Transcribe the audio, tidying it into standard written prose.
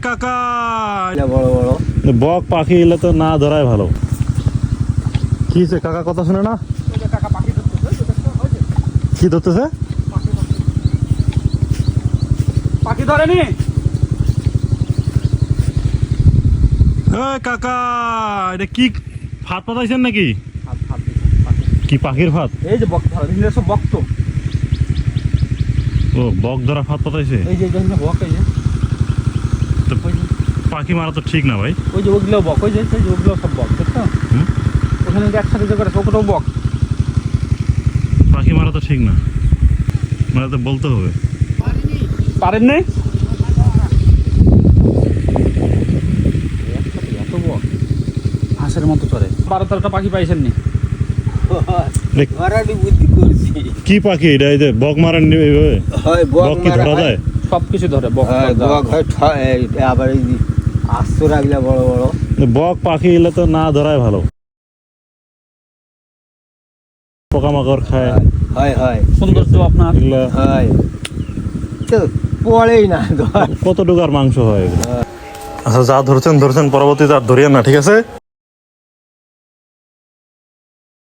কাকা বড় বড় বক পাখি এলে তো না ধরাই ভালো। কি হয়েছে কাকা, কথা শুনে না? কি ধরতেছে? পাখি ধরেনি কাকা, এটা কি ফাঁদ পাতাইছেন নাকি? কি পাখির ফাঁদ? এই যে বক ধরা, সব বক তো। ও বক ধরা ফাঁদ পাতাইছে। এই যে বক, এই যে তো পাখি মারা তো ঠিক না ভাই। ওই যে ওগুলো বক, ওই যে ওগুলো সব বক, দেখছো? ওখানে একসাথে যে করে ওগুলো বক। পাখি মারা তো ঠিক না, মানে তো বলতে হবে। পারেন নাই এত বক হাঁসের মতো চড়ে। 12-13টা পাখি পাইছেন নি? বুদ্ধি করছি। কি পাখি এটা? এই যে বক মারার এইভাবে বক কি ধরা যায়? সবকিছু ধরে বক। বক হয় আবার এই আস্তরা গুলা বড় বড়। বক পাখি এলে তো না ধরাই ভালো, পোকামাকড় খায়। হয় হয় সৌন্দর্য আপনার এগুলা হয় তো পড়েই না ধর। কতটুকু আর মাংস হয় এগুলো। আচ্ছা, যা ধরছেন পরবর্তীতে আর ধরিয়েন না, ঠিক আছে?